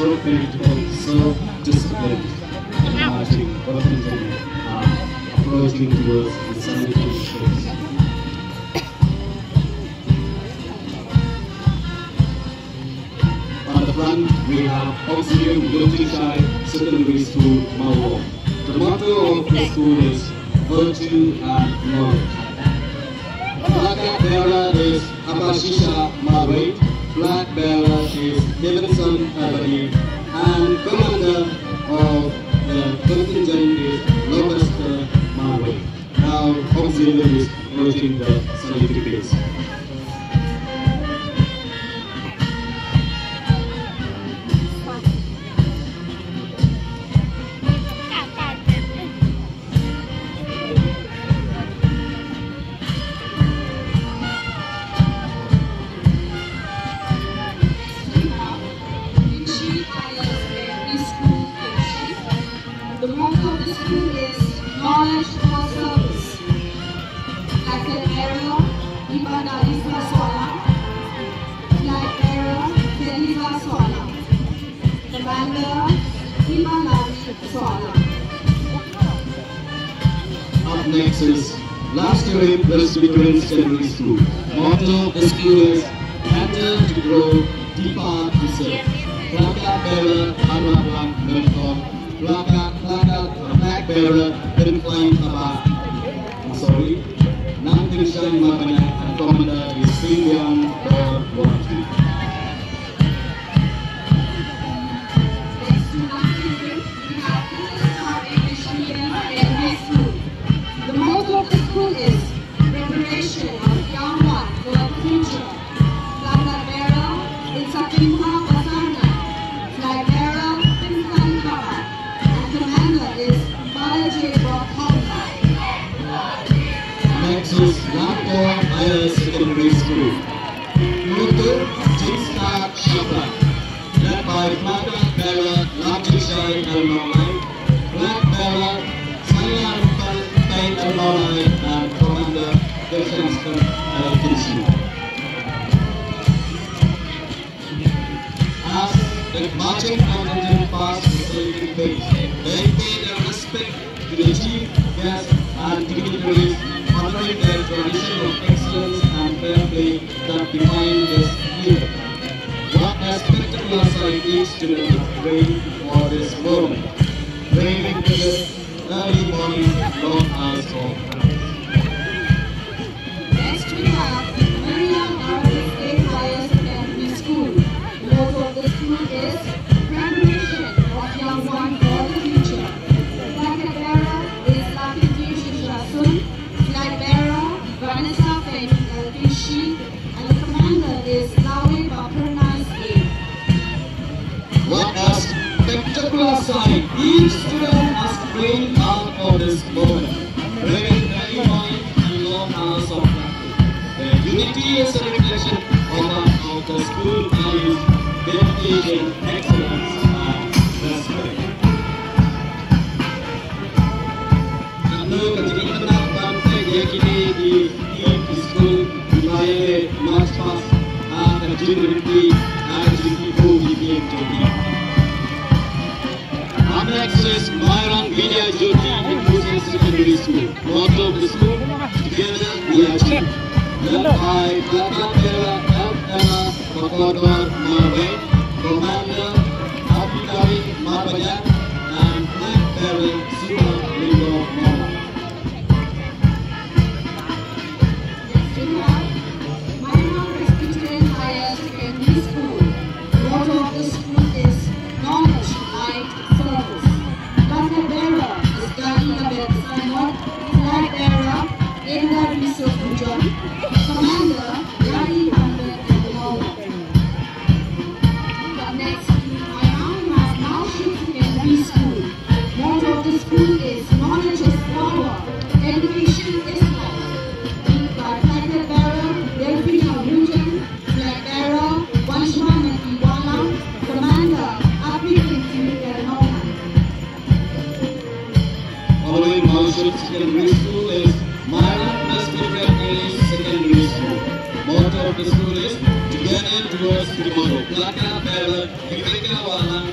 so beautiful, so disciplined, and marching confidently approaching towards the celebrations. On the front, we have Auxilium Lutishai Secondary School, Malvo. The motto of the school is Virtue and Knowledge. Flag bearer is Abashisha Marwait, flag bearer is Davidson Abadi, and commander of the contingent is Lobester Marwait. Now, Auxilium is approaching the salute base. The motto of the school is knowledge for service. Flag bearer, Ivan Alisa Swala. Flag bearer, Felisa Swala. Commander, Ivan Alisa Swala. Up next is Last Year Presbyterian Secondary School. Motto of the school is enter to grow, depart to serve. Flag bearer, Armabang Melkom. Flag bearer, Incline Abad. I'm sorry. Nanting Shine Mabana and commander is William or Warranty. Next to Nanting, we have Kutasar English Medium Secondary School. The motto of the school is preparation of young one for the future. Flag bearer, Insakimha Pasana. Flag bearer, Incline Abad. Commander is Balaji Brockholm. Next is Laptor Higher Secondary School. Motto Jinska Shapa. Led by flag bearer Lapjishai Al-Maulai, flag bearer Sayan Pain Al-Maulai, and commander Deshanston Al-Kinshi. As the marching contingent passed the saluting phase, they pay their respect to the chief guests and dignitaries, honoring their tradition of excellence and fair play that define this year. What a spectacular sight each student is waiting for this moment, braving this early morning long hours of Next we have Miriam Artis A Higher Secondary School. The motto of the school is preparation of young one for the future. Flag bearer is Lakiti Shishasun. Flag bearer Vanessa Feng Elkishi. And the commander is Lawe Bapernas A. what a spectacular sight each student has trained out of this moment, braving early morning and long hours of practice. The unity is a reflection of the school values, dedication, excellence, and respect. Lalu ketika kita bangsa yakini di school wilayah March Past dan Jumri dan Jikipu di Up next is Myran Vidya Jyoti Inclusive Secondary School. Motto of the school, together we achieve. Led by Flag bearer F.M. Kokodor Marwait, commander Abdulkawi Marbajan, and flag bearer Super Lingo Mama. Next we have Myra Presbyterian Higher Secondary School. The motto of the school is knowledge, light, service. Flag bearer is Gadi Abed Simon. Flag bearer Enda Riso Pujan. Commander Gadi Abed Al-Maula. Up next, I now have Malship Secondary School. Motto of the school is knowledge is power, education is life. By flag bearer Delphina Rujan, flag bearer Vanshma Natiwala, commander Abhi Kinti Al-Maula. Following Malship Secondary School is Myran Presbyterian Secondary School. Motto of the school is together towards tomorrow. Flag bearer Viveka Walan,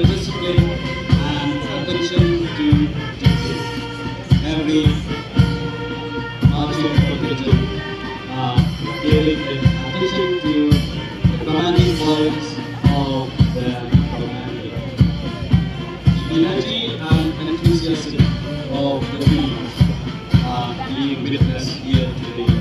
discipline and attention to detail. Every marching platoon giving attention to the commanding points of their commander. The energy and enthusiasm of the teams are being witnessed here today.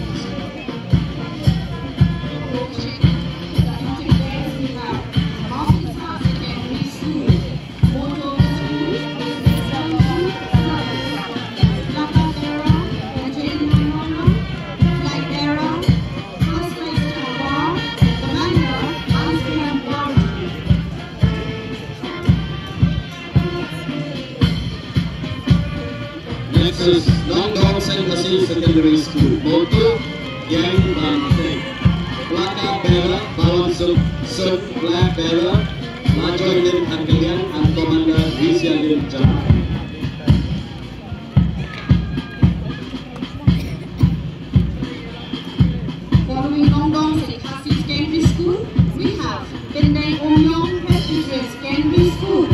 Next is Nongdong Saint Basil Secondary School. Motto Yang Banteng. Pelakar bearer, Balon Sub Flag Bearer, Major Lim Harkalian, and Commander Rizia Lim Jamal. Following Nongdong Saint Basil Secondary School, we have Pendeng Omyong Presbyterian Secondary School.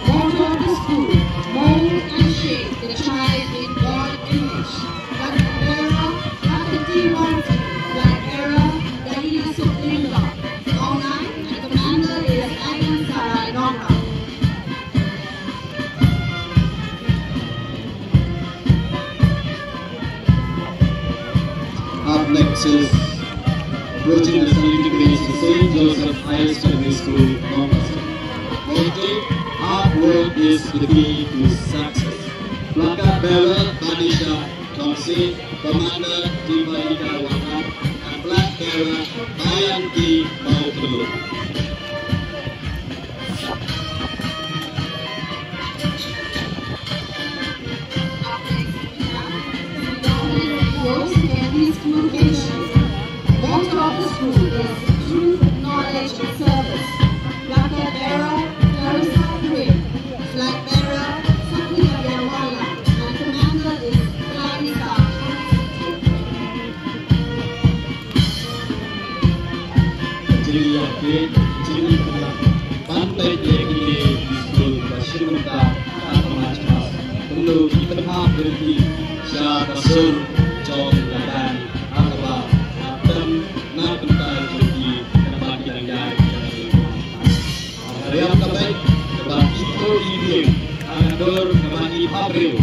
Motto of the school: mold and shape the child in God's image. Like a bearer, like a T-Monty, like bearer, the leader of Linda. Online, and the commander is Ayan Sarai Nonga. Up next is approaching the saluting range to St. Joseph Higher Secondary School, Nongdong. Motto: hard work is the key to success. Pelakar bearer Banisha Thompson, Commander Divalika Wahab, and flag bearer Bayanti Mautulu. Communication. Motto of the school is truth, knowledge, and service. Placard bearer, Clarissa Green. Flag bearer, Sakina Yamala. And commander is Clarissa. Jadi jadi pantai ini di school Bashimta atau macam perlu dibenah berhenti siapa sur jom ladan atau atam nak bentar jadi tempat yang yang terbaik tempat itu ini andor kembali pabrik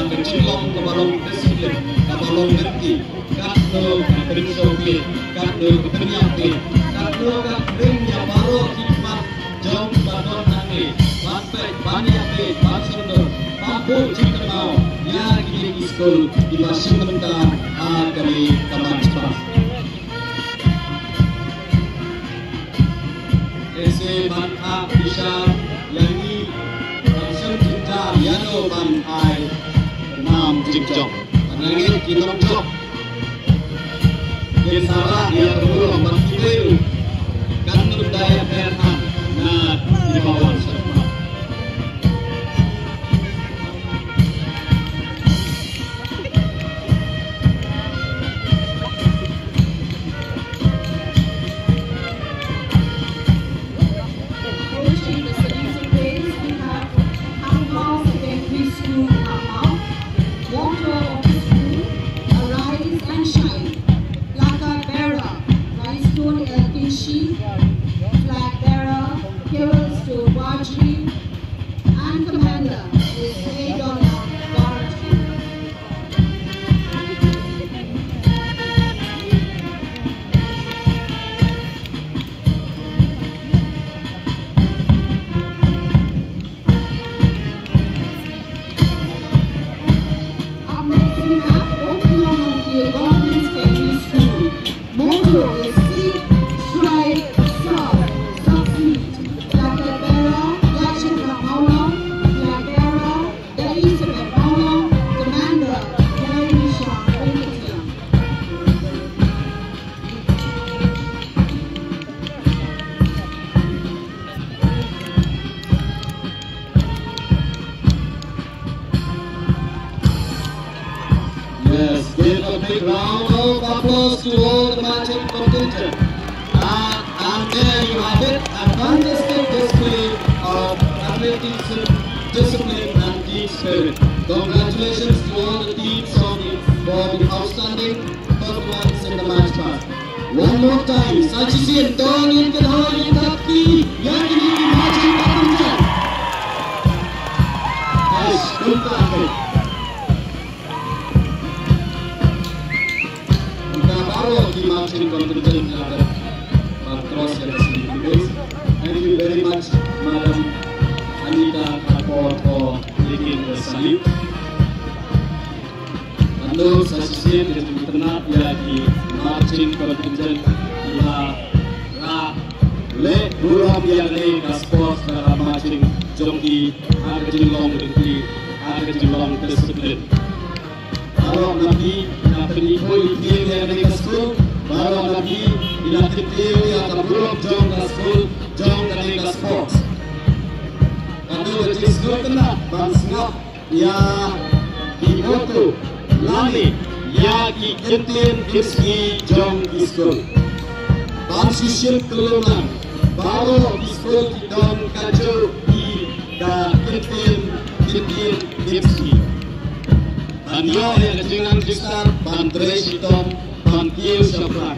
kecilong kebalong disiplin kebalong ngerti kado kerinsoki kado kepenyaki kado kering yang baru hikmat jom badon nanti pantai banyak pasundor mampu cikenau ya gini school di Bashimta kami taman cepat. Ese ban bisa yang ini langsung cinta yano ban ai nam jikjong anangin kinong jok yang salah yang berulang ban kieu kan daya perhan na di bawah serta. Flag bearer, heroes to Wajri, and commander is Adona Dorothy. Up next we have Oklahoma Government Secondary School. Motto is Seek, Strive, Serve, Succeed. Placard bearer, Yashika Maula. Flag bearer, Elizabeth Maula. Commander, Yarisha Venkatia. Yes, give a big round of applause to all the marching contingent. And there you have it, a fantastic display of patriotism, discipline, and team spirit. Congratulations to all the teams for the outstanding performance in the match pass. One more time, Sajisian Tongin Kadhoyin Kaki, Yakini Marching Competition. Nice, good target. Baru di marching competition ada cross yang sedikit. Thank you very much, Madam Anita, for leading the salute. Lalu Sajisian yang terkenal ya di marching competition ialah le buruk yang le sport dalam marching joki ada jilong di ada jilong disiplin. Baru lagi nak ikut dia yang di school, baru lagi nak dia yang buruk jom ke school, jom ke sports. Kalau di school kena bangsa ya di foto lani ya di kentin kiski jom di school. Bangsa kelunan baru di school di dom kacau di kentin kiski. Anyo yang kejengan besar, bantre sitom, bantil syafrak.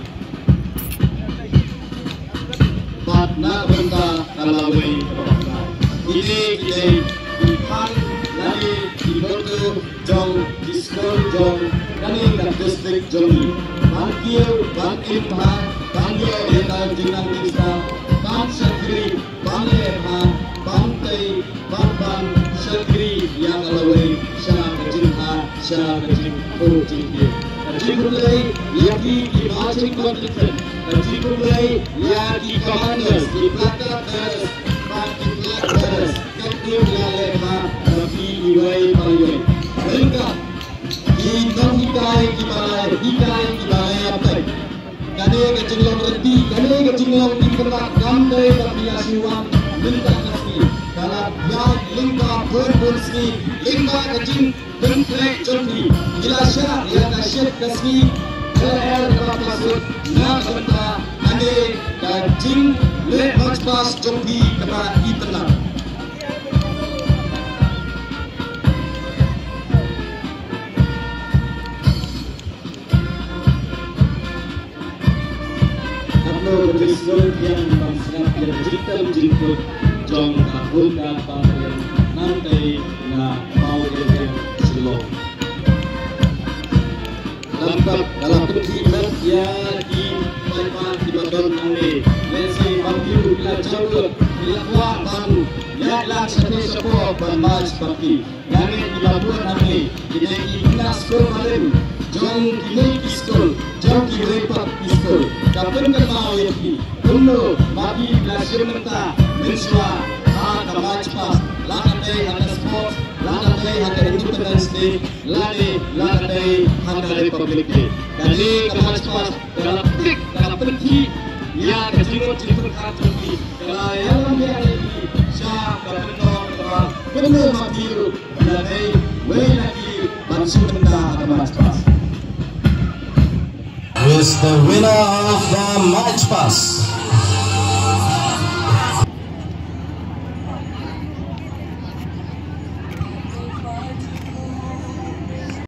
Batna benda kalawai berapa. Ini ipan lagi di bodoh jong di sekolah jong kami kat distrik Jongi. Bantil bah, bantil yang kejengan besar, ban syakri, banlehan, bantai, ban syakri yang kalawai syah kejengan. Kecil dia. Kecil mulai lagi di marching competition. Kecil mulai lagi commanders di belakang teras, di belakang teras. Kecil lebar tapi iwai paling. Mereka di non hikai di balai apa? Kade kecil berhenti, kade kecil di tempat gandai tapi asiwan minta kasih. Kalau yang lingkar berfungsi, lingkar kecil bentuk jombi. Bila syah yang nasyid kasih, LR dapat masuk nak benda ane kecil le matchpass jombi kepada itelah. Kalau berjumpa yang bangsa yang jikut jom tahun dapat nanti na mau dia silong. Dalam perkhidmat ya di Taiwan di Bandung nanti, lesi bantu bila jauh bila kuat baru ya lah sepo bermaj seperti nanti di Bandung nanti kita ikhlas sekolah malam jom kini sekolah jom kini pat sekolah dapat kenal ya ki kuno bagi belajar mentah mensua kamaj pas lantai ada sport lantai ada Independence Day lantai ada Republic Day kali kamaj pas dalam klik dalam pergi ya kecil kartu ki kalau yang dia lagi syah benar benar mati lantai lagi bansu mentah kamaj pas. Is the winner of the